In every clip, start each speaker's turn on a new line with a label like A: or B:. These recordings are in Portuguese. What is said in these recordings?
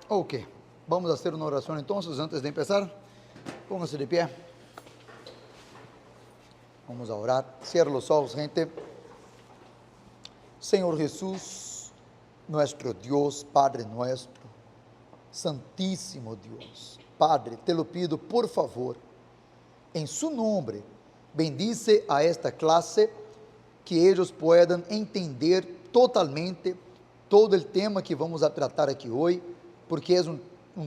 A: Ok, vamos a hacer una oración entonces antes de empezar. Póngase de pie. Vamos a orar. Cierra los ojos, gente. Señor Jesús, nuestro Dios, Padre nuestro, Santísimo Dios, Padre, te lo pido por favor, en su nombre, bendice a esta clase, que ellos puedan entender totalmente todo el tema que vamos a tratar aquí hoy, porque es un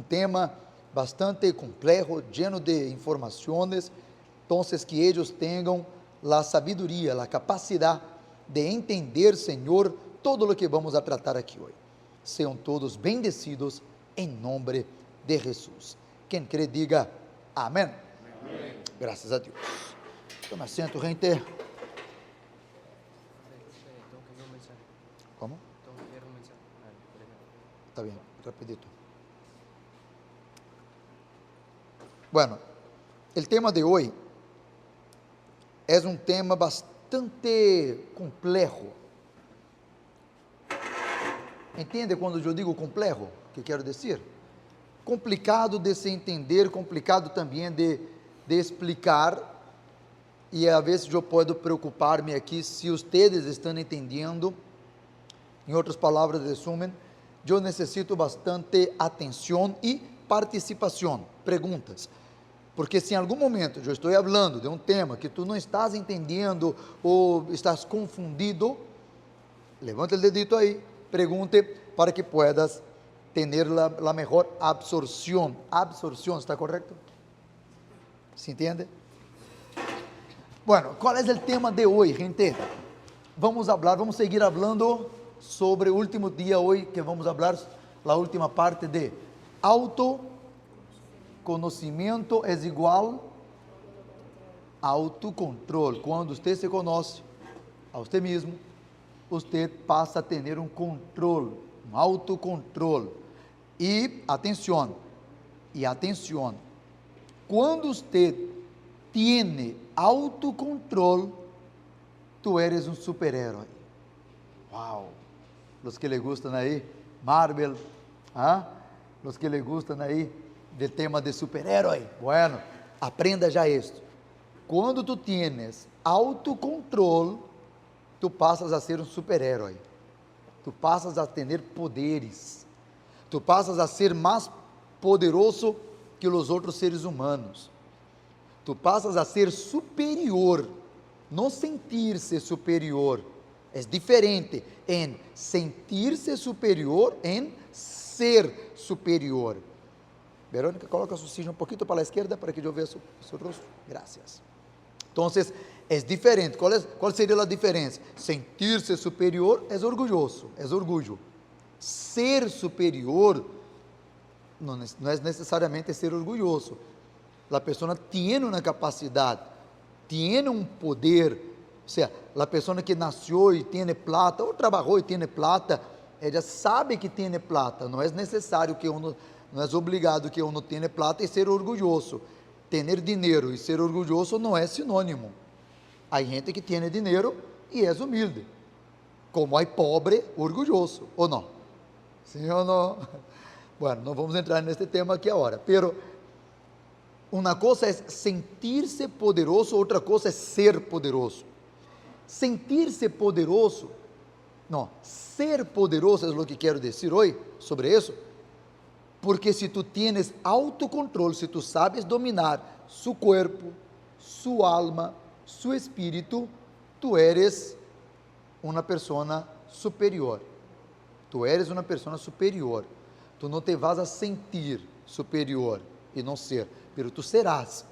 A: tema bastante complejo, lleno de informaciones. Entonces, que ellos tengan la sabiduría, la capacidad de entender, Señor, todo lo que vamos a tratar aquí hoy. Sean todos bendecidos en nombre de Jesús. Quien cree, diga amén. Amén. Gracias a Dios. Toma asiento, gente. ¿Cómo? Está bien, rapidito. Bueno, el tema de hoy es un tema bastante complejo. ¿Entiende cuando yo digo complejo? ¿Qué quiero decir? Complicado de se entender, complicado también de explicar, y a veces yo puedo preocupar-me aqui se ustedes estão entendendo. Em outras palavras, resumen, eu necessito bastante atenção e participação, perguntas, porque se em algum momento eu estou falando de um tema que tu não estás entendendo ou estás confundido, levanta o dedito aí, pergunte para que puedas ter a melhor absorção. Absorção, ¿está correto? ¿Se entende? Bueno, qual é o tema de hoje, gente? Vamos seguir falando sobre o último dia hoje, que vamos falar a última parte de autoconhecimento é igual a autocontrole. Quando você se conhece a você mesmo, você passa a ter um controle, um autocontrole. E atenção, quando você tem autocontrole, tu eres um super-herói. Uau! Los que le gustan aí, Marvel, los que le gustan aí del tema de super-herói, bueno, aprenda já isto. Quando tu tienes autocontrole, tu passas a ser um super-herói, tu passas a ter poderes, tu passas a ser mais poderoso que os outros seres humanos, tu passas a ser superior, não sentir-se superior. É diferente em sentir-se superior, em ser superior. Verônica, coloca su silla um pouquinho para a esquerda para que eu veja seu rosto. Graças. Então, é diferente. Qual seria a diferença? Sentir-se superior é orgulhoso, é orgulho. Ser superior não é necessariamente ser orgulhoso. A pessoa tem uma capacidade, tem um poder. O sea, a pessoa que nasceu e tem plata, ou trabalhou e tem plata, ela sabe que tem plata. Não é necessário que não é obrigado que tenha plata e ser orgulhoso. Ter dinheiro e ser orgulhoso não é sinônimo. Há gente que tem dinheiro e é humilde, como há pobre orgulhoso, ou não? Sim ou não? Bueno, não vamos entrar neste tema aqui agora, pero uma coisa é sentir-se poderoso, outra coisa é ser poderoso. Sentir-se poderoso, não, ser poderoso é o que quero dizer hoje sobre isso, porque se tu tienes autocontrole, se tu sabes dominar su cuerpo, su alma, su espírito, tu eres uma pessoa superior, tu eres uma pessoa superior, tu não te vas a sentir superior e não ser, pero tu serás.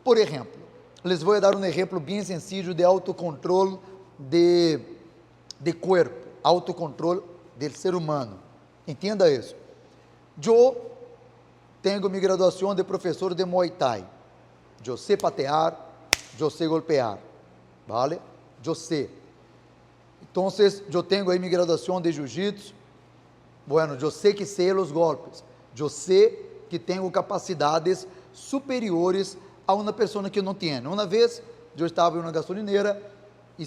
A: Por exemplo, les vou dar um exemplo bem sencillo de autocontrole de cuerpo, autocontrole del ser humano. Entenda isso. Eu tenho minha graduação de professor de Muay Thai. Eu sei patear, eu sei golpear, ¿vale? Eu sei. Então, eu tenho aí minha graduação de Jiu-Jitsu. Bueno, eu sei que sei os golpes. Eu sei que tenho capacidades superiores a uma pessoa que não tem. Uma vez, eu estava em uma gasolineira e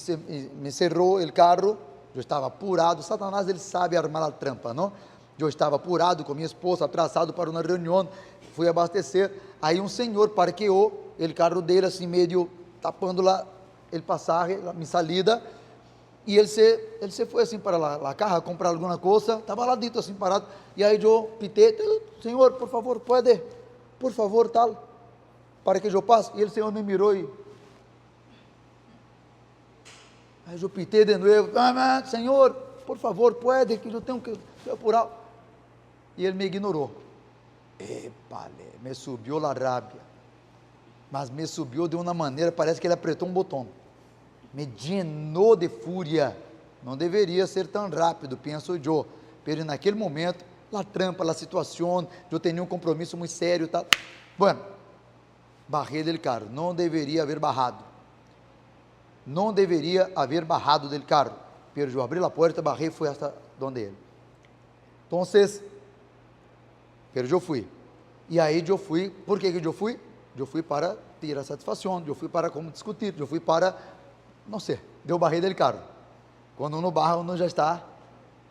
A: me cerrou o carro, eu estava apurado. Satanás, ele sabe armar a trampa, não? Eu estava apurado com minha esposa, atrasado para uma reunião, fui abastecer, aí um senhor parqueou o carro dele assim meio tapando lá o passagem, a minha salida, e ele se foi assim para a caja a comprar alguma coisa, estava lá dentro assim parado, e aí eu pitei, senhor, por favor, pode, por favor, tal, para que eu passe, e o senhor me mirou e, aí eu pitei de novo, senhor, por favor, pode, que eu tenho que apurar, e ele me ignorou. Epale, me subiu a rábia, mas me subiu de uma maneira, parece que ele apertou um botão, me llenou de fúria, não deveria ser tão rápido, penso eu, pero naquele momento, a trampa, a situação, eu tinha um compromisso muito sério, tal. Bueno, barrei del carro, não deveria haver barrado, del carro, pero eu abri a porta, barrei e fui hasta donde ele. Então, pero eu fui, e aí eu fui, por que eu fui? Eu fui para ter a satisfação, eu fui para como discutir, eu fui para, não sei, deu barrei del carro. Quando uno barra, uno já está,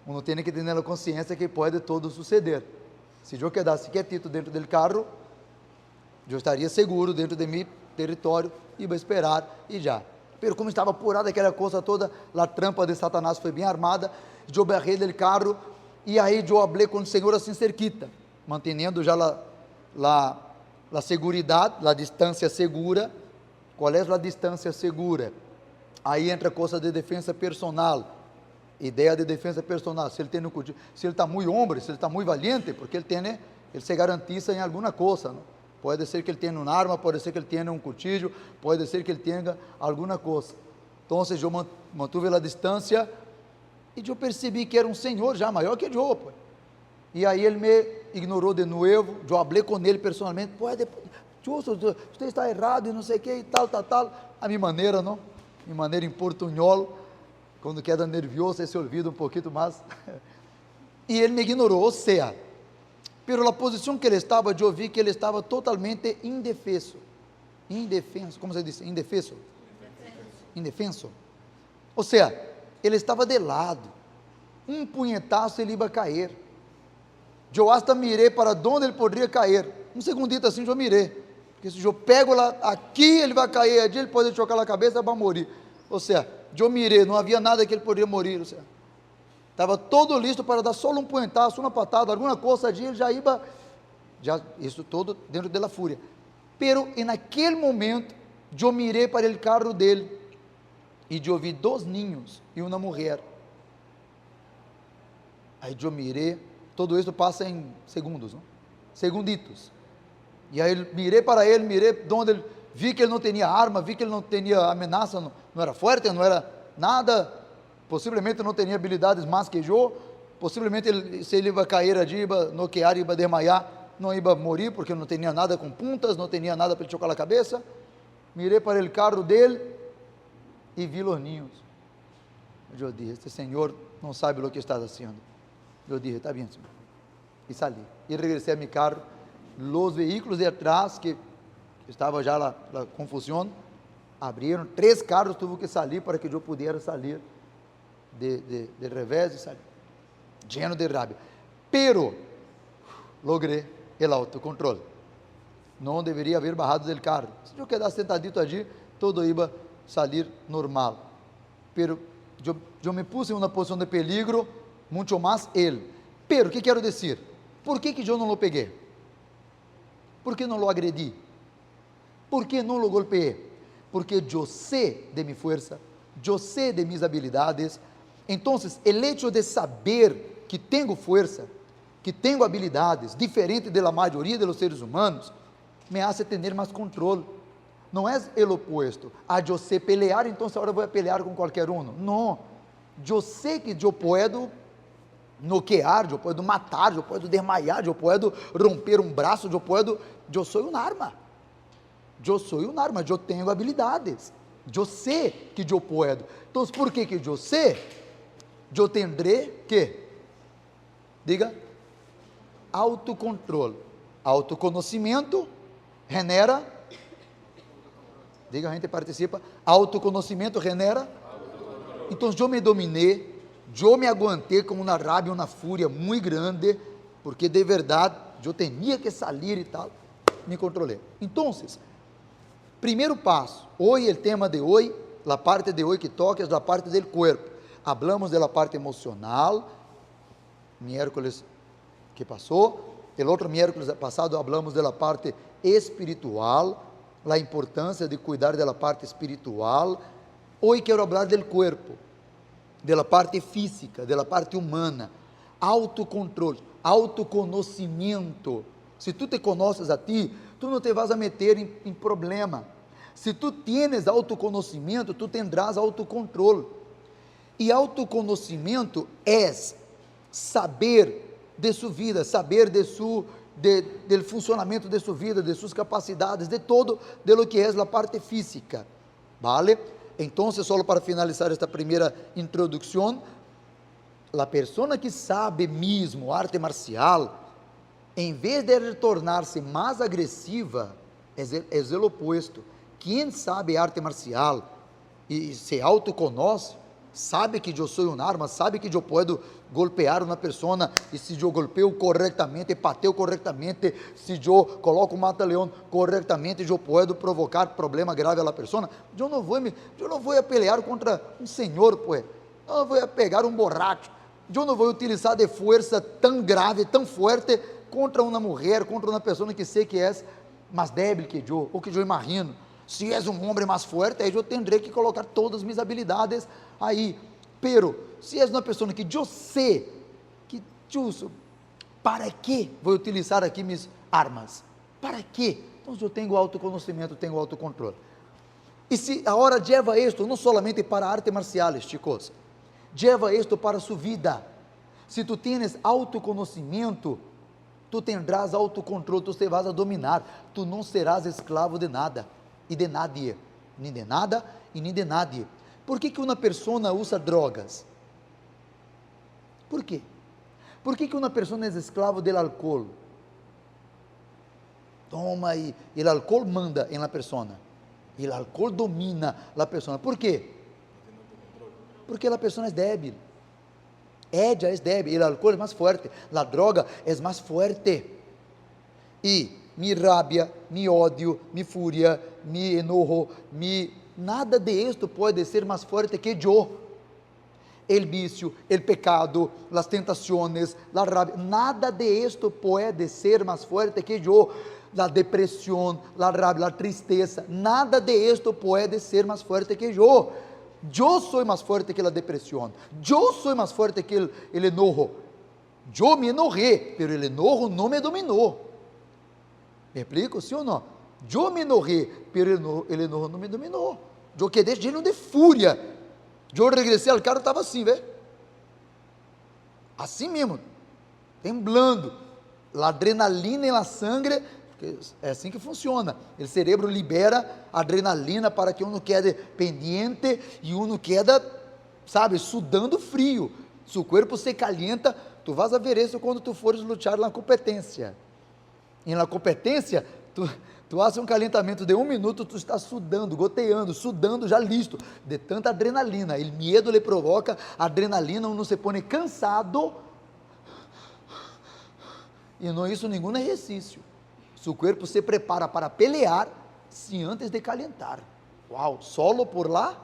A: uno tem que ter a consciência que pode todo suceder. Se eu quedasse quietito dentro do carro, eu estaria seguro dentro de meu território, ia esperar e já. Pero como estava apurada aquela coisa toda, a trampa de Satanás foi bem armada, eu barrei del carro, e aí eu falei com o Senhor assim cerquita, mantendo já a seguridade, a distância segura. Qual é a distância segura? Aí entra a coisa de defesa personal, ideia de defesa personal, se ele está muito homem, se ele está muito valiente, porque ele se garantiza em alguma coisa, não? Pode ser que ele tenha uma arma, pode ser que ele tenha um cuchillo, pode ser que ele tenha alguma coisa. Então, eu mantive a distância, e eu percebi que era um senhor já maior que eu, pues. E aí ele me ignorou de novo, eu falei com ele personalmente, você está errado e não sei o que, e tal, a minha maneira, não? Minha maneira em portunhol, quando queda nervioso, se olvida um pouquinho mais, e ele me ignorou, ou seja, pero a posição que ele estava, eu vi que ele estava totalmente indefeso, como se diz, indefeso, ou seja, ele estava de lado, um punhetaço ele ia cair, eu hasta mirei para onde ele poderia cair, um segundito assim eu mirei, porque se eu pego lá, aqui ele vai cair, ali ele pode chocar a cabeça, vai morrer, ou seja, eu mirei, não havia nada que ele poderia morrer, ou seja, estava todo listo para dar só um punhetaço, uma patada, alguma coisa ali, ele já ia, isso todo dentro da fúria, pero naquele momento, eu mirei para o carro dele, e eu vi 2 ninhos e uma mulher, aí eu mirei, todo isso passa em segundos, não? Segunditos, e aí mirei para ele, mirei onde ele, vi que ele não tinha arma, vi que ele não tinha ameaça, não era forte, não era nada, possivelmente não tinha habilidades mais que eu, possivelmente se ele ia cair ali, ia noquear, ia desmaiar, não ia morrer, porque não tinha nada com puntas, não tinha nada para ele chocar a cabeça, mirei para o carro dele, e vi os ninhos, eu disse, este senhor não sabe o que está fazendo, eu disse, está bem, senhor, e saí, e regressei a meu carro, os veículos de atrás, que estava já a confusão, abriram, 3 carros, tive que sair para que eu pudesse sair de revés e sair, lleno de rabia, pero logrei o autocontrole, não deveria haver barrado del carro, se eu quedasse sentadito ali, todo ia sair normal, pero eu me puse em uma posição de peligro, muito mais ele, pero o que quero dizer, por que eu não lo peguei, por que não lo agredi, por que não lo golpeei, porque eu sei de minha força, eu sei de minhas habilidades, então, o hecho de saber que tenho força, que tenho habilidades, diferente da maioria dos seres humanos, me hace ter mais controle, não é o oposto, eu sei pelear, então agora vou pelear com qualquer um, não, eu sei que eu posso noquear, eu posso matar, eu posso desmaiar, eu posso romper um braço, eu sou uma arma, eu tenho habilidades, eu sei que eu posso, então por que eu sei? Eu tendré que, diga, autocontrole, autoconhecimento genera, diga, a gente participa, autoconhecimento genera, então eu me dominei, eu me aguantei com uma rabia, uma fúria muito grande, porque de verdade, eu tinha que sair e tal, me controlei. Então, primeiro passo, hoje, o tema de hoje, a parte de hoje que toca é a parte do corpo. Hablamos da parte emocional, miércoles que passou, o outro miércoles passado hablamos da parte espiritual, a importância de cuidar da parte espiritual. Hoje quero falar do corpo, da parte física, da parte humana, autocontrole, autoconhecimento. Se tu te conheces a ti, tu não te vas a meter em problema. Se tu tienes autoconhecimento, tu tendrás autocontrole. E autoconhecimento é saber de sua vida, saber do funcionamento de sua vida, de suas capacidades, de todo, de lo que é a parte física, ¿vale? Então, só para finalizar esta primeira introdução, a pessoa que sabe mesmo arte marcial, em vez de tornar-se mais agressiva, é o oposto. Quem sabe arte marcial e se autoconhece, sabe que eu sou uma arma, sabe que eu posso golpear uma pessoa, e se eu golpeo corretamente, pateo corretamente, se eu coloco um mata-leão corretamente, eu posso provocar problema grave à pessoa. Eu não vou pelear contra um senhor, pues. Eu não vou pegar um borracho, eu não vou utilizar de força tão grave, tão forte, contra uma mulher, contra uma pessoa que sei que é mais débil que eu, ou que eu imagino. Se és um homem mais forte, aí eu terei que colocar todas as minhas habilidades aí. Pero, se és uma pessoa que eu sei, que eu, para que vou utilizar aqui minhas armas? Para que? Então, eu tenho autoconhecimento, tenho autocontrole. E se agora leva isto, não solamente para artes marciais, chicos, leva isto para sua vida. Se tu tienes autoconhecimento, tu tendrás autocontrole, tu te vas a dominar, tu não serás escravo de nada. E de nadie, nem de nada e nem de nadie. Por que uma pessoa usa drogas? Por quê? Por que uma pessoa é escravo do álcool? Toma e o álcool manda em la persona, e o álcool domina a pessoa. Por quê? Porque a pessoa é débil. Ella é débil, o álcool é mais forte, a droga é mais forte. E mi rabia, mi ódio, mi fúria, mi enojo, nada de esto pode ser mais forte que eu. El vicio, el pecado, las tentaciones, la rabia, nada de esto pode ser mais forte que eu. La depressão, la rabia, la tristeza, nada de esto pode ser mais forte que eu. Eu sou mais forte que a depressão, eu sou mais forte que el enojo. Eu me enojei, pero el enojo não me dominou. Me explico, sim ou não? Eu me enojei, pero ele não me dominou. Eu quedei lleno de fúria. Eu regressei ao carro, estava assim, vê? Assim mesmo, temblando. A adrenalina em la sangre, é assim que funciona. O cérebro libera adrenalina para que uno quede pendiente e uno queda, sabe, sudando frio. Se o corpo se calienta, tu vas a ver isso quando tu fores lutar na competência. E na competência, tu faz um calentamento de 1 minuto, tu está sudando, goteando, sudando, já listo, de tanta adrenalina. O medo lhe provoca adrenalina, uno se põe cansado, e não isso nenhum exercício. Seu corpo se prepara para pelear, se antes de calentar. Uau, solo por lá?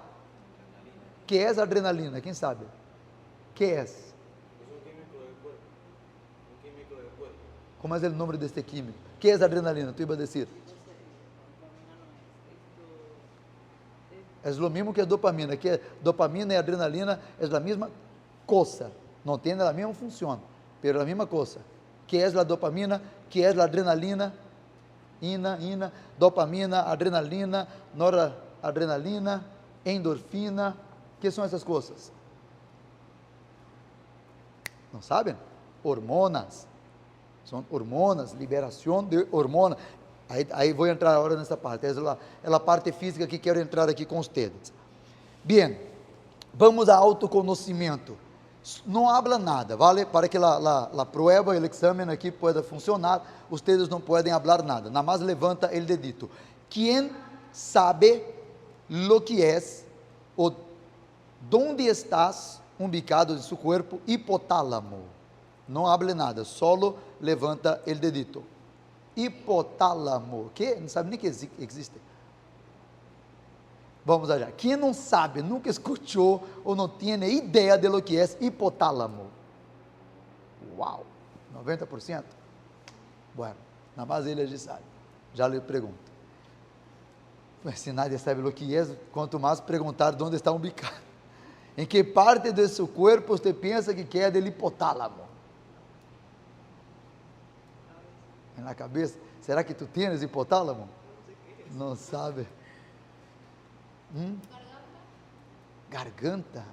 A: Que é a adrenalina? Quem sabe? Que é? Como é o nome deste químico? Que é a adrenalina? Tu iba a dizer? É o mesmo que a dopamina, que dopamina e adrenalina é a mesma coisa, não tem a mesma função, mas a mesma coisa. Que é a dopamina, que é a adrenalina, dopamina, adrenalina, noradrenalina, endorfina, que são essas coisas? Não sabem? Hormonas. São hormonas, liberação de hormonas. Aí vou entrar agora nessa parte. Essa é a parte física que quero entrar aqui com vocês. Bem, vamos a autoconhecimento. Não habla nada, ¿vale? Para que a prueba, o exame aqui pueda funcionar, vocês não podem hablar nada. Nada mais levanta o dedito. Quem sabe lo que é, ou donde estás, ubicado en su cuerpo hipotálamo. No hable nada, solo levanta el dedito. Hipotálamo, que não sabe nem que existe. Vamos allá. Quem não sabe, nunca escutou ou não tem ideia de lo que é hipotálamo? Uau, 90%? Bueno, nada mais ele já sabe. Já lhe pergunto. Mas se nadie sabe o que é, quanto mais perguntar onde está ubicado. Em que parte de seu corpo você pensa que quer del hipotálamo? Na cabeça? Será que tu tens hipotálamo? Não sabe? Garganta?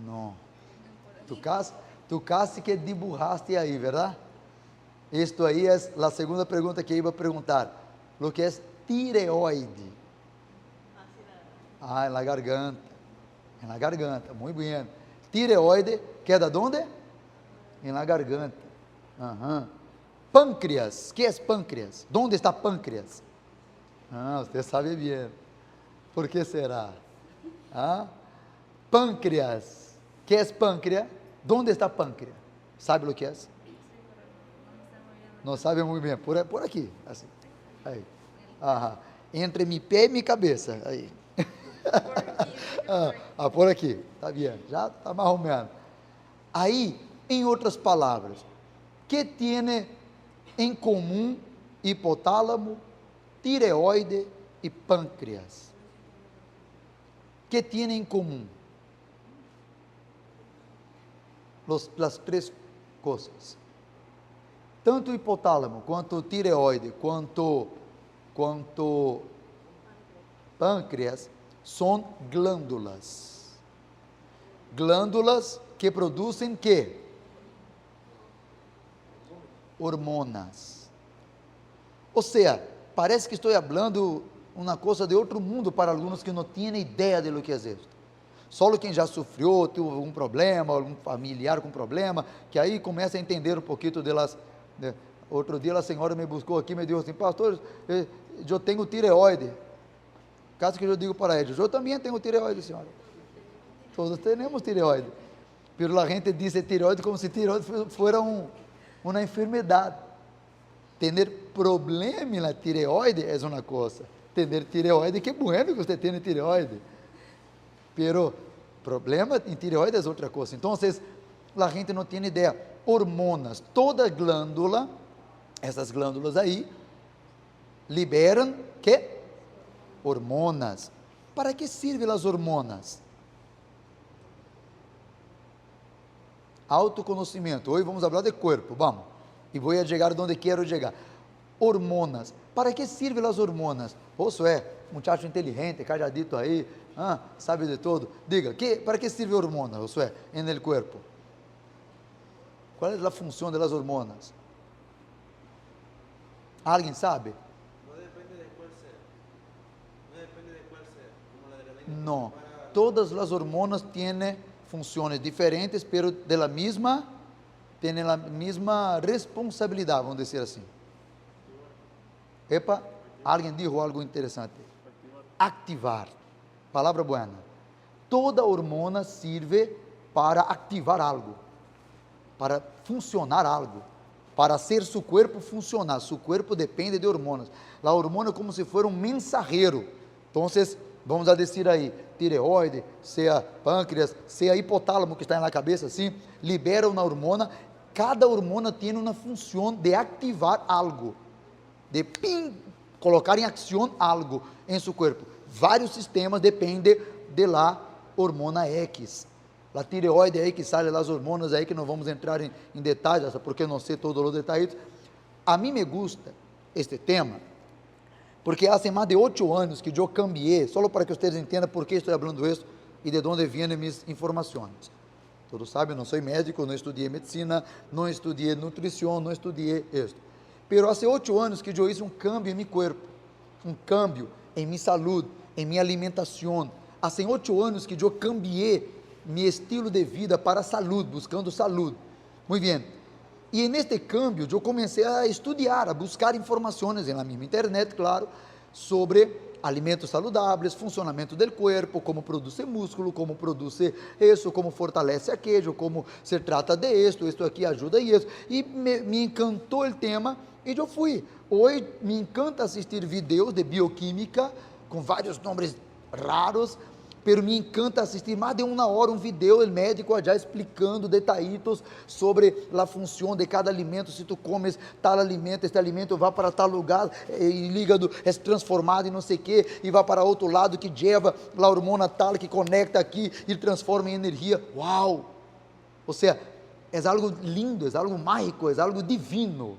A: Não. Tu casi que dibujaste aí, verdade? Isto aí é a segunda pergunta que eu ia perguntar. O que é tireoide? Ah, en la garganta. En la garganta, muito bem. Tireoide queda onde? En la garganta. Pâncreas, que é pâncreas? Onde está pâncreas? Ah, você sabe bem. Por que será? Pâncreas, que é pâncreas? Onde está pâncreas? Sabe o que é? Não sabe muito bem. Por aqui, assim. Aí. Entre mi pé e minha cabeça. Aí. Por aqui. Tá bem. Já está mais ou menos. Aí, em outras palavras, que tem em comum hipotálamo, tireoide e pâncreas? Que tem em comum? As três coisas. Tanto o hipotálamo, quanto o tireoide, quanto pâncreas, são glândulas. Glândulas que produzem que? Hormonas. Ou seja, parece que estou falando uma coisa de outro mundo para alguns que não têm ideia de lo que é isso. Só quem já sofreu, teve algum problema, algum familiar com problema, que aí começa a entender um pouquinho delas. Outro dia a senhora me buscou aqui e me disse assim: pastor, eu tenho tireoide. Caso que eu digo para eles, eu também tenho tireoide, senhora. Todos temos tireoide. Pero a gente diz tireoide como se tireoide fosse uma enfermidade. Ter problema na tireoide é uma coisa. Ter tireoide, que bueno que você tenha tireoide. Pero problema em tireoide é outra coisa. Então, a gente não tem ideia. Hormonas, toda glândula, essas glândulas aí, liberam que? Hormonas. Para que servem as hormonas? Autoconhecimento. Hoje vamos falar de corpo, vamos. E vou chegar onde quero chegar. Hormonas. Para que servem as hormonas? Você é muchacho inteligente, cajadito aí, sabe de tudo. Diga, para que serve hormona, você é, no corpo? Qual é a função das hormonas? Alguém sabe?
B: Não depende de qual ser. Não depende de qual ser. Como la de la mente.
A: Não. Todas as hormonas têm funções diferentes, pero de la misma, têm a mesma responsabilidade, vamos dizer assim. Epa, alguém disse algo interessante. Activar. Palavra buena. Toda hormona serve para ativar algo, para funcionar algo, para ser seu corpo funcionar. Seu corpo depende de hormonas. A hormona é como se fosse um mensageiro. Então, vamos a dizer aí, tireoide, seja pâncreas, seja hipotálamo que está na cabeça, assim, libera uma hormona. Cada hormona tem uma função de ativar algo, de colocar em ação algo em seu corpo. Vários sistemas dependem de la hormona X. A tireoide é aí que sai as hormonas aí que não vamos entrar em detalhes, porque não sei todos os detalhes. A mim me gusta este tema, porque há mais de 8 anos que eu cambiei, só para que vocês entendam por que estou falando isso e de onde vêm minhas informações. Todos sabem, não sou médico, não estudei medicina, não estudei nutrição, não estudei isso. Pero há 8 anos que eu fiz um cambio em meu corpo, um cambio em minha saúde, em minha alimentação. Há 8 anos que eu cambiei meu estilo de vida para a saúde, buscando saúde. Muito bem. E neste câmbio, eu comecei a estudar, a buscar informações na minha internet, claro, sobre alimentos saludables, funcionamento do corpo, como produzir músculo, como produzir isso, como fortalece aquello, como se trata de isto aqui ajuda isso, e me encantou o tema, e eu fui. Hoje me encanta assistir vídeos de bioquímica, com vários nomes raros, pero me encanta assistir mais de uma hora um vídeo, o médico já explicando detalhitos sobre a função de cada alimento, se tu comes tal alimento, este alimento vai para tal lugar, e o hígado é transformado em não sei o que, e vai para outro lado que leva a hormona tal, que conecta aqui, e transforma em energia. Uau! Ou seja, é algo lindo, é algo mágico, é algo divino.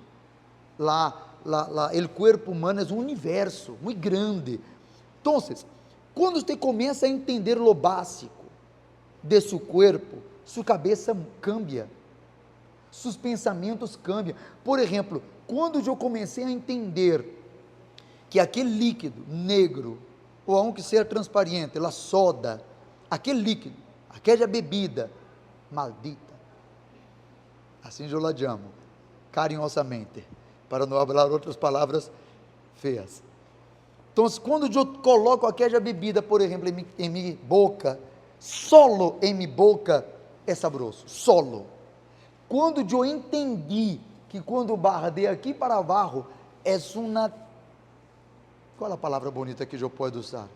A: O corpo humano é um universo muito grande. Então, quando você começa a entender lo básico de seu corpo, sua cabeça cambia, seus pensamentos cambiam. Por exemplo, quando eu comecei a entender que aquele líquido negro, ou aunque seja transparente, a soda, aquele líquido, aquela bebida maldita, assim eu la chamo, carinhosamente, para não falar outras palavras feias. Então, quando eu coloco aquela bebida, por exemplo, em minha boca, solo em minha boca é saboroso, solo. Quando eu entendi que quando barra de aqui para abaixo, é uma... Qual é a palavra bonita que eu posso usar?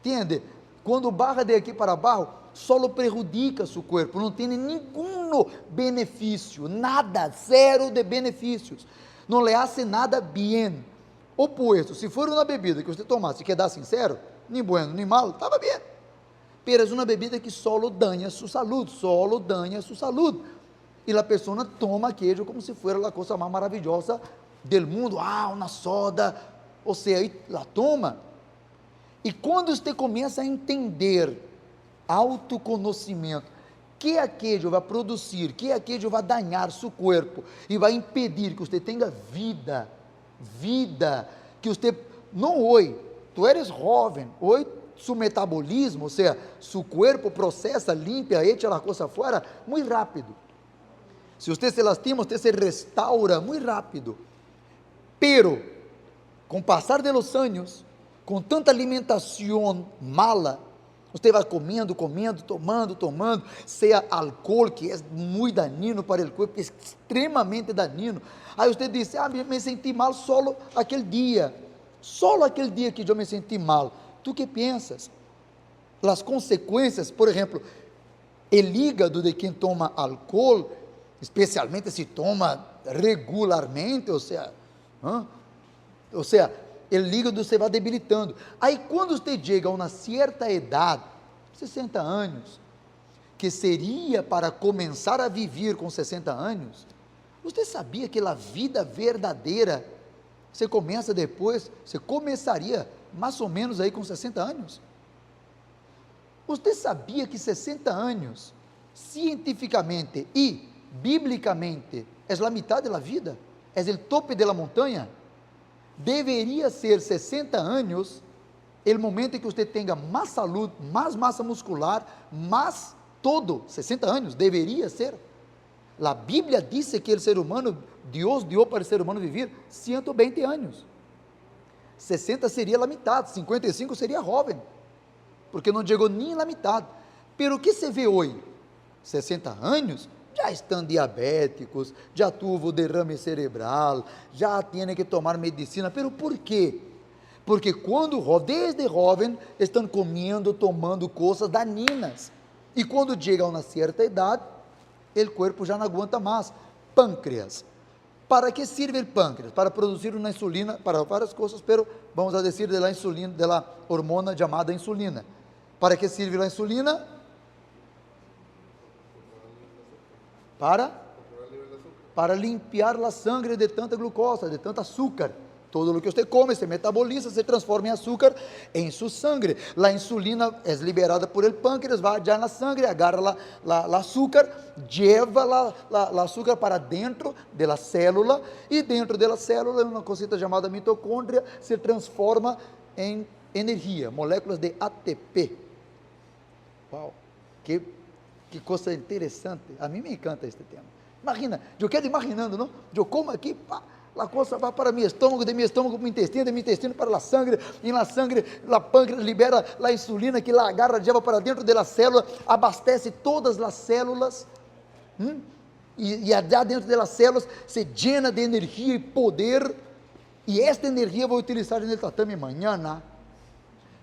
A: Entende? Quando barra de aqui para abaixo, solo prejudica seu corpo, não tem nenhum benefício, nada, zero de benefícios. Não lhe hace nada bem. Opuesto, se for uma bebida que você tomasse, quer sincero, nem bueno, nem malo, estava bem. Pero é uma bebida que solo danha sua saúde, E a pessoa toma aquilo como se fosse a coisa mais maravilhosa do mundo. Uma soda, ou seja, la toma. E quando você começa a entender autoconhecimento, que aquilo vai produzir, que aquilo vai danhar seu corpo e vai impedir que você tenha vida, que você, não hoje, tu eres jovem, hoje seu metabolismo, ou seja, seu corpo processa, limpa, echa a coisa fora, muito rápido. Se você se lastima, você se restaura muito rápido. Pero, com o passar de los anos, com tanta alimentação mala, você vai comendo, tomando, seja álcool, que é muito danino para o corpo, extremamente danino. Aí você diz, me senti mal solo aquele dia que eu me senti mal. Tu que pensas? As consequências, por exemplo, o hígado de quem toma álcool, especialmente se toma regularmente, ou seja, o hígado se vai debilitando. Aí quando você chega a uma certa idade, 60 anos, que seria para começar a viver com 60 anos, você sabia que a vida verdadeira, você começaria mais ou menos aí com 60 anos? Você sabia que 60 anos, cientificamente e biblicamente, é a metade da vida? É o tope da montanha? Deveria ser 60 anos, o momento em que você tenha mais saúde, mais massa muscular, mais todo, 60 anos, deveria ser. A Bíblia diz que o ser humano, Deus deu para o ser humano viver 120 anos. 60 seria a metade, 55 seria jovem, porque não chegou nem na metade. Pero o que se vê hoje? 60 anos, já estão diabéticos, já tuvo derrame cerebral, já têm que tomar medicina. Pero por quê? Porque desde jovem, estão comendo, tomando coisas daninas, e quando chega a uma certa idade, o corpo já não aguenta mais. Pâncreas. Para que sirve o pâncreas? Para produzir uma insulina, para várias coisas, pero vamos a dizer de la insulina, de la hormona chamada insulina. Para que sirve a insulina? Para limpiar a sangre de tanta glucosa, de tanto açúcar. Todo o que você come se metaboliza, se transforma em açúcar em sua sangre. A insulina é liberada por el pâncreas, vai já na sangre, agarra o açúcar, leva o açúcar para dentro da célula, e dentro da célula, uma cosita chamada mitocôndria, se transforma em energia, moléculas de ATP. Uau, que coisa interessante. A mim me encanta este tema. Imagina, eu quero imaginando, não? Eu como aqui, pá, a cosa va para mi estómago, de mi estómago para mi intestino para la sangre la páncreas libera la insulina que la agarra, lleva para dentro de la célula, abastece todas las células, e allá dentro de las células se llena de energia e poder, e esta energia vou utilizar no tatame amanhã.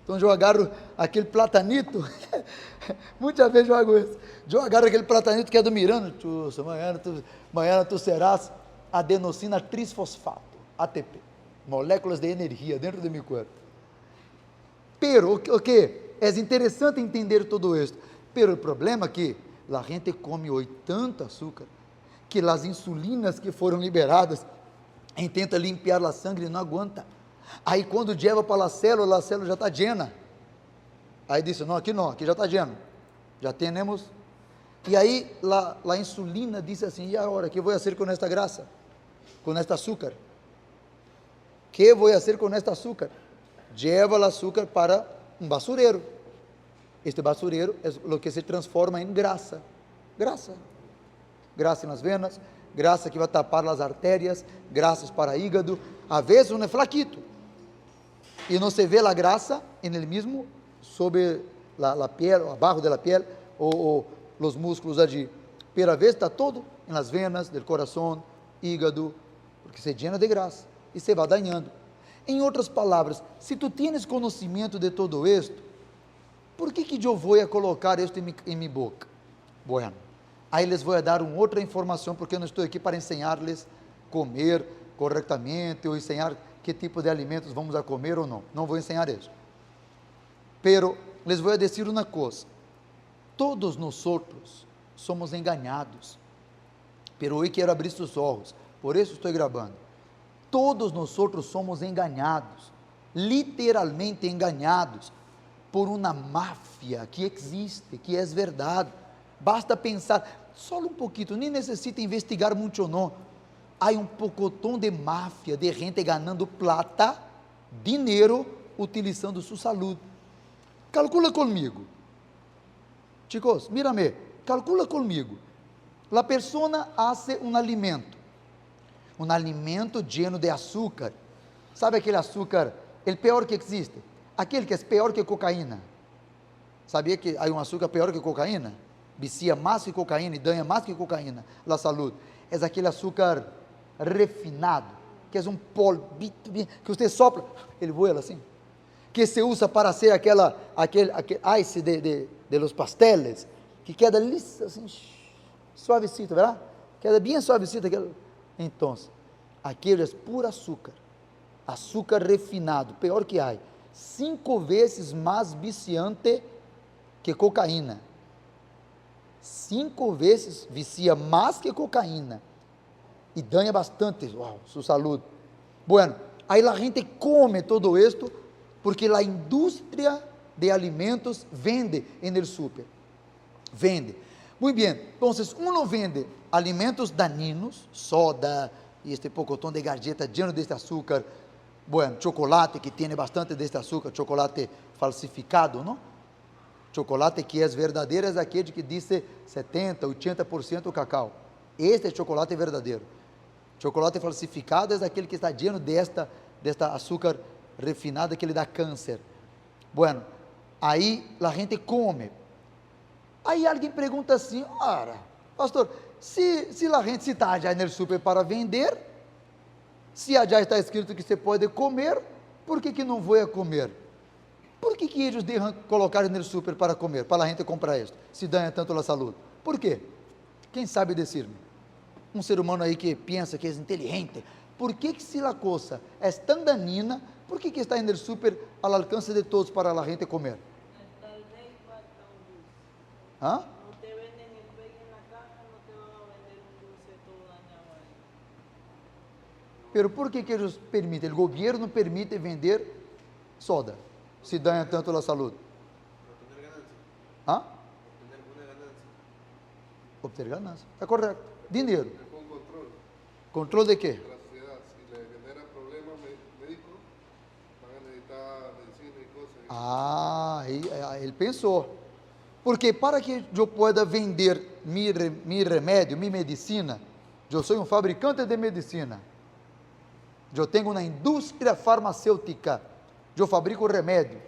A: Então eu agarro aquele platanito, muitas vezes eu hago isso, eu agarro aquele platanito que é do Miranda, amanhã tu serás adenosina trisfosfato, ATP, moléculas de energia dentro de meu corpo. Pero, o que? É interessante entender tudo isso, pero o problema é que a gente come hoje tanto açúcar, que as insulinas que foram liberadas, tenta limpar a sangue e não aguenta. Aí quando leva para a célula já está llena. Aí disse, não, aqui já está lleno. Já temos. E aí a insulina disse assim, e agora, que vou fazer com esta grasa? Com este açúcar? Que vou fazer com este açúcar? Lleva o açúcar para um basureiro. Este basureiro é o que se transforma em grasa. Grasa nas venas, grasa que vai tapar as artérias, grasas para hígado. A vezes é flaquito. E não se vê a grasa em ele mesmo, sobre a piel, abaixo da piel, ou os músculos allí. Pero a vezes está todo nas venas do coração, hígado, porque se llena de grasa e se vai dañando. Em outras palavras, se tu tienes conhecimento de todo isto, por que eu vou colocar isto em minha boca? Bueno, aí les vou dar uma outra informação, porque eu não estou aqui para ensinar-lhes comer corretamente, ou ensinar que tipo de alimentos vamos a comer ou não. Não vou ensinar isso. Pero les vou dizer uma coisa. Todos nós somos enganados. Pero hoje quero abrir seus olhos. Por isso estou gravando. Todos nós somos enganados. Literalmente enganados por uma máfia que existe, que é verdade. Basta pensar, só um pouquinho, nem necessita investigar muito ou não. Há pocotón de máfia, de gente ganando plata, dinheiro, utilizando sua saúde. Calcula comigo. Chicos, mírame, calcula comigo. A pessoa hace um alimento lleno de açúcar. Sabe aquele açúcar, o pior que existe? Aquele que é pior que cocaína. Sabia que há um açúcar pior que cocaína? Vicia mais que cocaína e danha mais que cocaína a saúde. É aquele açúcar refinado, que é um polvito que você sopra, ele voa assim, que se usa para ser aquele ice de los pasteles, que queda lisa assim, suavecito, verdade? Queda bem suavecito. Então, aquele é puro açúcar refinado, pior que há, 5 vezes mais viciante que cocaína. 5 vezes vicia mais que cocaína. E danha bastante, sua saúde. Bueno, aí a gente come todo isto, porque a indústria de alimentos vende no super. Vende. Muito bem, então, uno vende alimentos dañinos, soda, e este pocotón de galleta lleno deste açúcar, bueno, chocolate que tem bastante deste açúcar, chocolate falsificado, não? Chocolate que é verdadeiro é aquele que diz 70%, 80% cacau. Este é chocolate verdadeiro. Chocolate falsificado é aquele que está lleno desta açúcar refinada que lhe dá câncer. Bueno, aí a gente come. Aí alguém pergunta assim, ora, pastor, se a gente está já no super para vender, se já está escrito que você pode comer, por que não vou comer? Por que eles deixam colocar no super para comer, para a gente comprar isso, se danha tanto a saúde? Por quê? Quem sabe dizer-me? Um ser humano aí que pensa que é inteligente, por que se a coisa é tão danina, por que está no super ao alcance de todos para a gente comer?
C: Talvez falta dulce.
A: Hã?
C: No te venden el bacon en la caja, no te van a vender un dulce todo dañado ahí.
A: Pero por que eles permitem? O governo permite vender soda, se danha tanto a saúde.
B: Obtener ganancia.
A: Hã?
B: Obtener una ganancia.
A: Obter ganância. Está correto. Dinheiro.
D: Es con control
A: Controle de quê?
D: de la sociedad. Si le genera problemas médicos, van a necesitar medicina y cosas.
A: Ah, ele pensou. Porque para que eu possa vender meu remédio, minha medicina, eu sou um fabricante de medicina. Eu tenho uma indústria farmacêutica, eu fabrico remédio.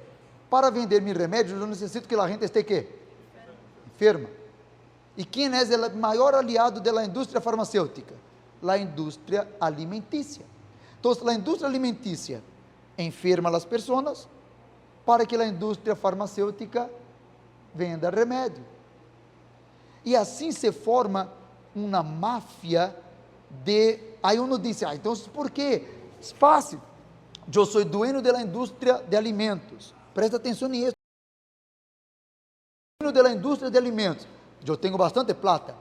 A: Para vender meu remédio, eu necessito que a gente esteja ¿quê? Enferma. E quem é o maior aliado da indústria farmacêutica? A indústria alimentícia. Então, a indústria alimentícia enferma as pessoas para que a indústria farmacêutica venda remédio. E assim se forma uma máfia de... Aí uno diz, então por quê? É fácil. Eu sou dueño da indústria de alimentos. Presta atenção nisso. Dueño da indústria de alimentos. Eu tenho bastante plata.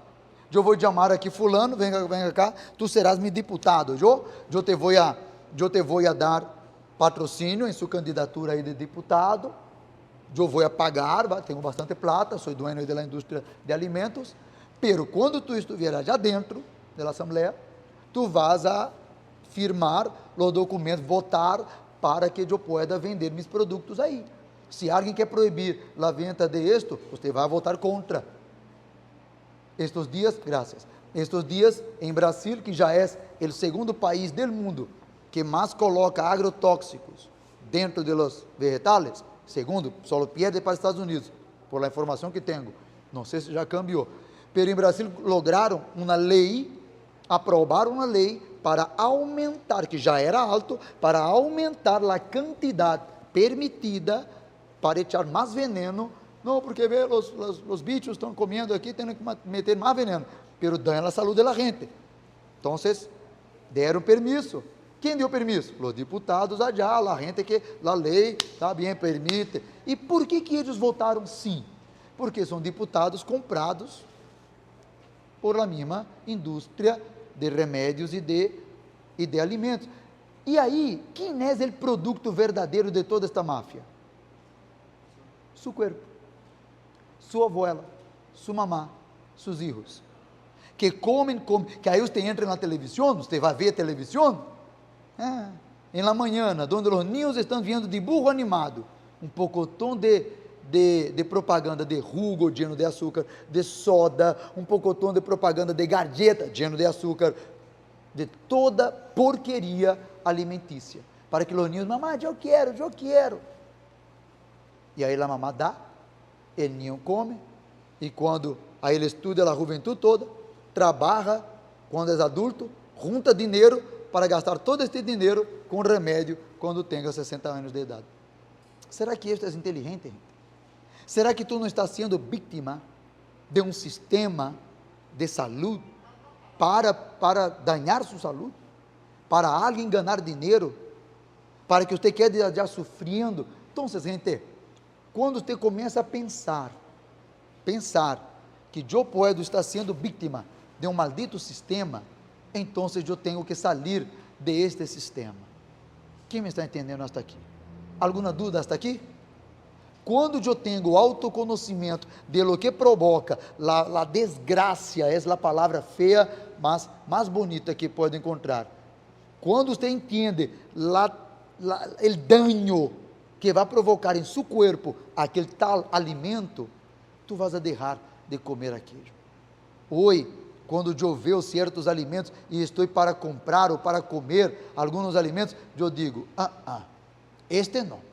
A: Eu vou chamar aqui fulano, venga cá, tu serás meu deputado. Eu te vou a dar patrocínio em sua candidatura aí de deputado. Eu vou a pagar, tenho bastante plata, sou dueño da indústria de alimentos. Pero quando tu estiveras já dentro da Assembleia, tu vas a firmar os documentos, votar para que eu pueda vender meus produtos aí. Se alguém quer proibir a venda de esto, você vai votar contra. Estes dias em Brasil, que já é o segundo país do mundo que mais coloca agrotóxicos dentro de los vegetales, segundo, só perde para os Estados Unidos, por a informação que tenho, não sei se já cambiou, mas em Brasil lograram uma lei, aprovaram uma lei para aumentar, que já era alto, para aumentar a quantidade permitida para echar mais veneno. Não, porque os bichos estão comendo aqui, tendo que meter mais veneno, pero danha a saúde da gente. Então, deram permisso. Quem deu permisso? Os deputados allá, a gente que a lei também permite. E por que eles votaram sim? Porque são deputados comprados por a mesma indústria de remédios e de alimentos. E aí, quem é o produto verdadeiro de toda esta máfia? Seu corpo, sua abuela, sua mamá, seus filhos, que comem, que aí você entra na televisão, você vai ver televisão, em la manhã, onde os niños estão vendo dibujo animado, pocotón de propaganda de jugo lleno de açúcar, de soda, pocotón de propaganda de galleta lleno de açúcar, de toda porqueria alimentícia, para que os niños, mamá, eu quero. E aí a mamá dá, o niño come, e quando aí ele estuda a juventude toda, trabalha, quando é adulto, junta dinheiro para gastar todo este dinheiro com remédio quando tenha 60 anos de idade. Será que isto é inteligente, gente? Será que tu não estás sendo vítima de um sistema de saúde para dañar sua saúde? Para alguém ganhar dinheiro? Para que você quede já sofrendo? Então, gente, quando você começa a pensar que eu posso estar sendo vítima de um maldito sistema, então eu tenho que sair de este sistema. Quem me está entendendo hasta aqui? Alguma dúvida hasta aqui? Quando eu tenho autoconhecimento de lo que provoca a desgraça, é a palavra feia, mas mais bonita que pode encontrar. Quando você entende o dano que vai provocar em seu corpo aquele tal alimento, tu vas a deixar de comer aquilo. Hoje, quando eu vejo certos alimentos e estou para comprar ou para comer alguns alimentos, eu digo, este não.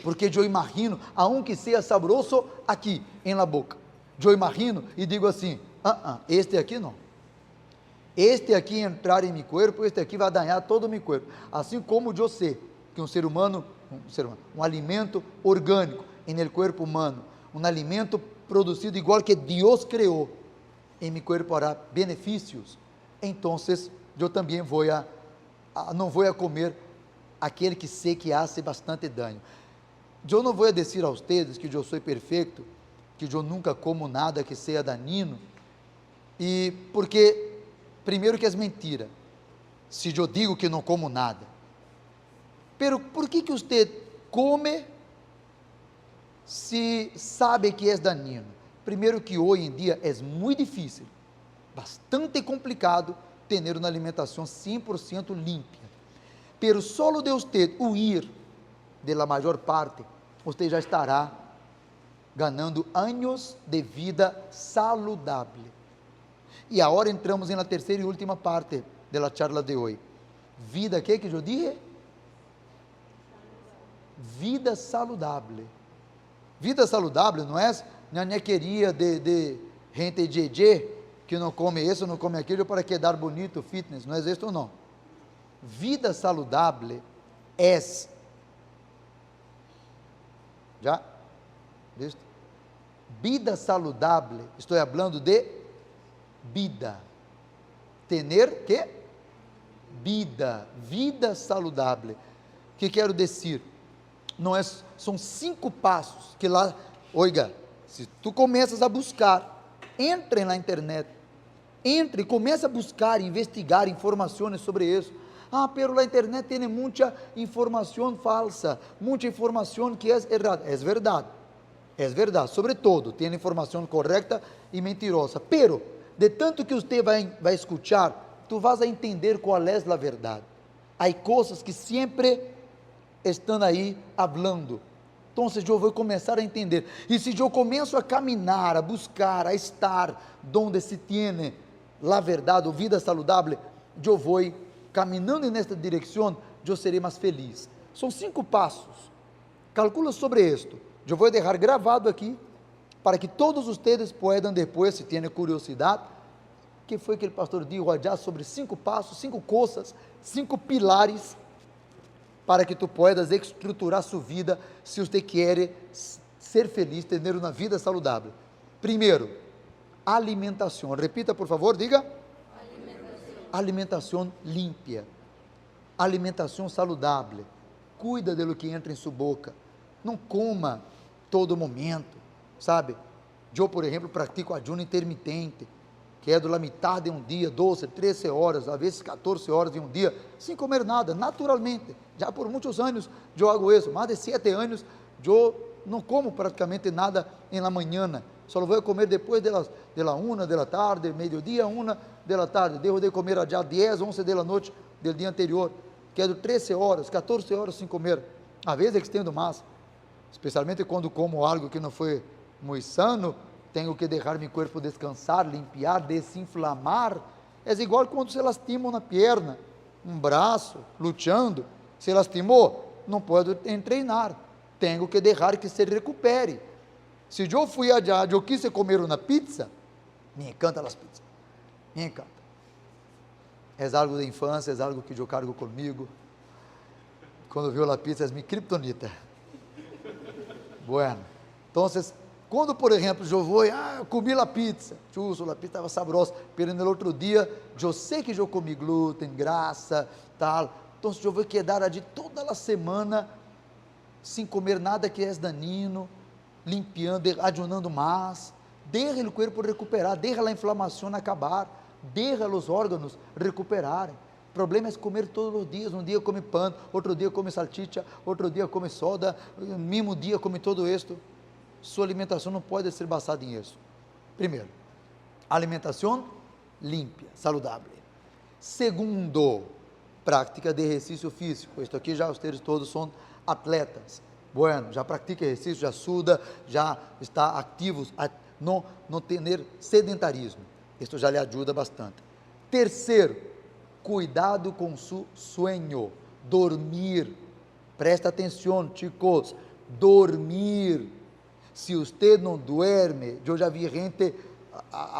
A: Porque eu imagino, aunque seja saboroso aqui, em la boca, eu imagino e digo assim, este aqui não. Este aqui entrar em meu corpo, este aqui vai danhar todo o meu corpo. Assim como eu sei que um alimento orgânico em el corpo humano, um alimento produzido igual que Deus criou, em meu corpo hará benefícios, então eu também não vou comer aquele que sei que hace bastante dano. Eu não vou dizer a vocês que eu sou perfeito, que eu nunca como nada que seja danino, e porque, primeiro que é mentira, se eu digo que não como nada, pero por que você come se sabe que é danino? Primeiro que hoje em dia é muito difícil, bastante complicado, ter uma alimentação 100% limpa. Pero solo de você huir de la maior parte, você já estará ganhando anos de vida saludável. E agora entramos na terceira e última parte da charla de hoje. Vida, ¿qué que yo dije? Vida saludable. Vida saludable não é ñañequeria de gente jeje que não come isso, não come aquilo para quedar bonito, fitness, não é isso não. Vida saludable é, já? Visto? Vida saludable, estou falando de vida. Tener que? Vida saudável. O que quero dizer? Não é, são 5 passos que lá, oiga, se tu começas a buscar, entre na internet, entre e comece a buscar, investigar informações sobre isso. Pero na internet tem muita informação falsa, muita informação que é errada. É verdade, sobretudo, tem informação correta e mentirosa, pero, de tanto que você vai escutar, tu vas a entender qual é a verdade. Há coisas que sempre estão aí falando. Então, eu vou começar a entender. E se eu começo a caminhar, a buscar, a estar onde se tem a verdade, ou vida saudável, eu vou caminhando nesta direção, eu serei mais feliz. São 5 passos. Calcula sobre isto. Eu vou deixar gravado aqui, para que todos vocês possam depois, se têm curiosidade, que foi que o pastor disse allá sobre 5 passos, 5 coisas, 5 pilares, para que tu puedas estruturar sua vida, se você quer ser feliz, ter uma vida saudável. Primeiro, alimentação. Repita, por favor, diga. Alimentação limpia. Alimentação saudável. Cuida do que entra em sua boca. Não coma todo momento, sabe? Eu, por exemplo, pratico ayuno intermitente, que é da metade de um dia, 12, 13 horas, às vezes 14 horas de um dia, sem comer nada, naturalmente. Já por muitos anos eu hago isso, mais de 7 anos, eu não como praticamente nada na manhã, só vou comer depois da 1 da tarde, meio-dia, 1 da tarde, devo de comer já 10, 11 da noite do dia anterior, que é de 13 horas, 14 horas sem comer, às vezes estendo mais, especialmente quando como algo que não foi muito sano, tenho que deixar meu corpo descansar, limpiar, desinflamar. É igual quando se lastima uma perna, um braço, lutando, se lastimou, não pode treinar, tenho que deixar que se recupere. Se eu fui allá, eu quis comer uma pizza, me encantam as pizzas, me encanta. É algo da infância, é algo que eu cargo comigo. Quando viu a pizza, é minha criptonita. Bueno, então, quando, por exemplo, eu vou, eu comi a pizza, a pizza estava saborosa, mas no outro dia, eu sei que eu comi glúten, grasa, tal, então eu vou quedar ali toda a semana, sem comer nada que é danino, limpiando, ayunando mais, deixa o corpo recuperar, deixa a inflamação acabar, deixa os órgãos recuperarem. O problema é comer todos os dias, um dia come pão, outro dia come salchicha, outro dia come soda, no mesmo dia come todo isto. Sua alimentação não pode ser baseada nisso. Primeiro, alimentação limpa, saudável. Segundo, prática de exercício físico. Isto aqui já vocês todos são atletas. Bueno, já pratica exercício, já suda, já está ativos, não ter sedentarismo. Isto já lhe ajuda bastante. Terceiro, cuidado com seu sonho, dormir. Presta atenção, chicos, dormir. Se você não duerme, eu já vi gente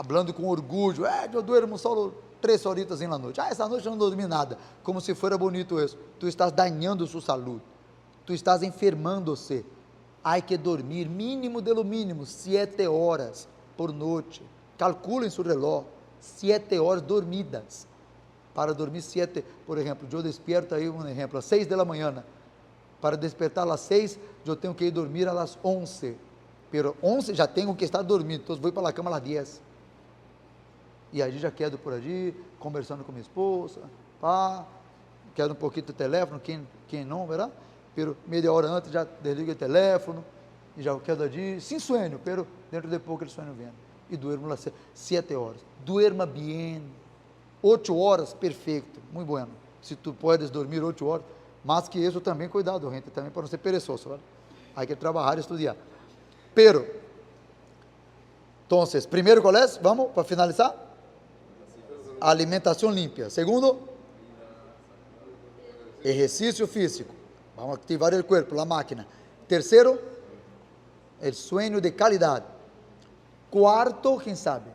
A: falando com orgulho, eu duermo só 3 horitas na noite, essa noite eu não dormi nada, como se fosse bonito isso. Tu estás dañando sua saúde, tu estás enfermando-se. Há que dormir mínimo de lo mínimo 7 horas por noite. Calculem seu relógio, 7 horas dormidas. Para dormir 7, por exemplo, eu despierto aí um exemplo, às 6 da manhã. Para despertar às 6, eu tenho que ir dormir às 11. Pero 11 já tenho que estar dormindo, então vou para a cama às 10. E aí já quedo por ali, conversando com minha esposa, quedo um pouquinho do telefone, quem não, verá? Pero meia hora antes já desligo o telefone, e já quedo ali, sem sonho, pero dentro de pouco ele sonho vem. E durmo lá 7 horas. Duerma bem. 8 horas, perfeito, muito bueno. Se tu puedes dormir 8 horas, mas que isso também, cuidado, gente, também para não ser perezoso, ¿vale? Há que trabalhar e estudar. Pero, entonces, primeiro qual é? Vamos, para finalizar? Alimentação limpa. Segundo, ejercicio físico. Vamos a activar el cuerpo, la máquina. Tercero, el sueño de calidad. Cuarto, ¿quién sabe?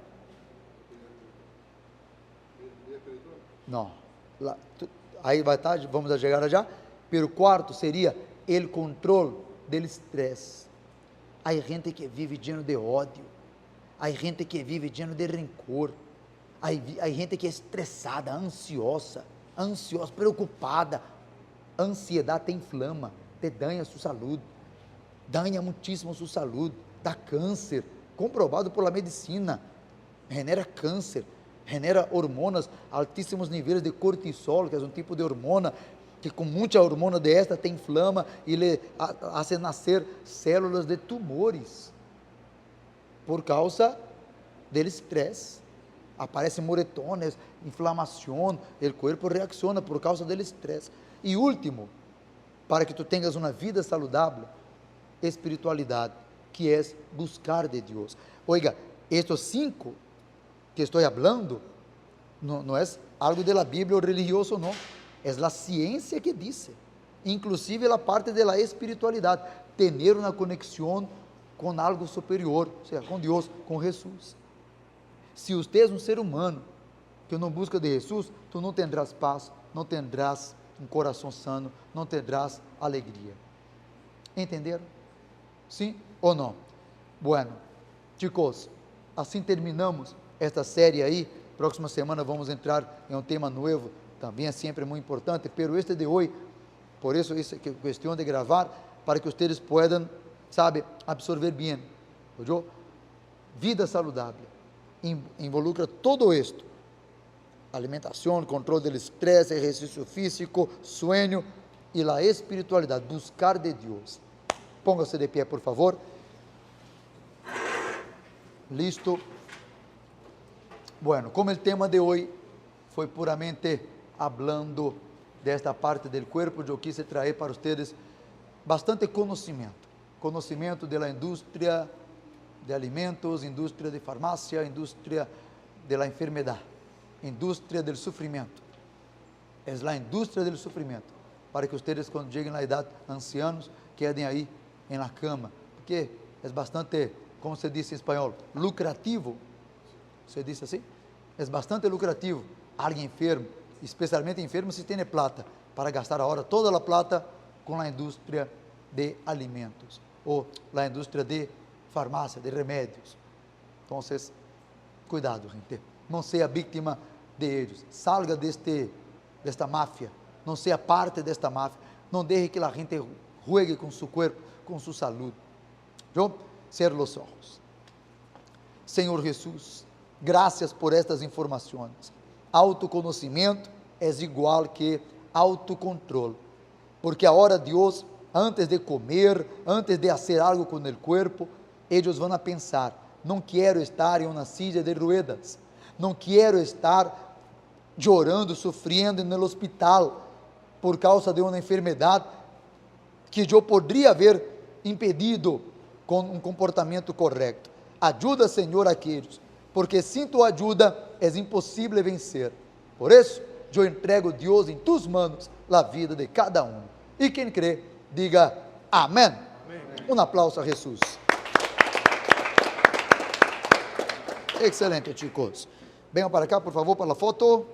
A: No, ahí va a estar, vamos a llegar allá. Pero cuarto sería el control del estrés. Hay gente que vive lleno de odio. Hay gente que vive lleno de rencor. Hay gente que é estressada, ansiosa, preocupada. A ansiedade te inflama, te danha sua saúde, danha muitíssimo sua saúde, dá câncer, comprovado pela medicina, genera câncer, genera hormonas, altíssimos níveis de cortisol, que é um tipo de hormona, que com muita hormona desta te inflama e lhe hace nascer células de tumores, por causa do estresse. Aparecem moretones, inflamação, o corpo reacciona por causa do estresse. E último, para que tu tenhas uma vida saudável, espiritualidade, que é buscar de Deus. Oiga, estes 5 que estou falando, não é algo da Bíblia ou religioso, não. É a ciência que diz, inclusive a parte da espiritualidade, ter uma conexão com algo superior, ou seja, com Deus, com Jesus. Se você é um ser humano que não busca de Jesus, tu não tendrás paz, não tendrás um coração sano, não tendrás alegria. Entenderam? Sim ou não? Bueno, chicos, assim terminamos esta série aí. Próxima semana vamos entrar em um tema novo, também é sempre muito importante, pero este de hoje, por isso é questão de gravar, para que vocês possam, sabe, absorver bem. Entendeu? Vida saudável involucra todo esto: alimentação, controle do estresse, exercício físico, sueño e a espiritualidade, buscar de Deus. Póngase de pé, por favor. Listo. Bueno, como o tema de hoje foi puramente hablando desta parte do corpo, eu quis trazer para vocês bastante conhecimento da indústria de alimentos, indústria de farmácia, indústria de la enfermedade, indústria del sofrimento. É a indústria del sofrimento, para que vocês, quando cheguem na idade ancianos, quedem aí em la cama, porque é bastante, como se diz em espanhol, lucrativo. Se diz assim? É bastante lucrativo. Alguém enfermo, especialmente enfermo se tem plata, para gastar agora toda a plata com a indústria de alimentos, ou a indústria de farmácia, de remédios. Então, cuidado, gente. Não seja vítima de eles. Salga desta máfia. Não seja parte desta máfia. Não deixe que a gente juegue com seu corpo, com sua saúde. Eu cerro os olhos. Senhor Jesus, graças por estas informações. Autoconhecimento é igual que autocontrole. Porque a hora Deus, antes de comer, antes de fazer algo com o corpo, eles vão a pensar: não quero estar em uma silla de ruedas, não quero estar chorando, sofrendo no hospital por causa de uma enfermidade que eu poderia haver impedido com um comportamento correto. Ajuda, Senhor, aqueles, porque sem tua ajuda é impossível vencer. Por isso, eu entrego, Deus, em tus manos a vida de cada um. E quem crê, diga amém. Um aplauso a Jesus. Excelente, chicos. Venham para cá, por favor, para a foto.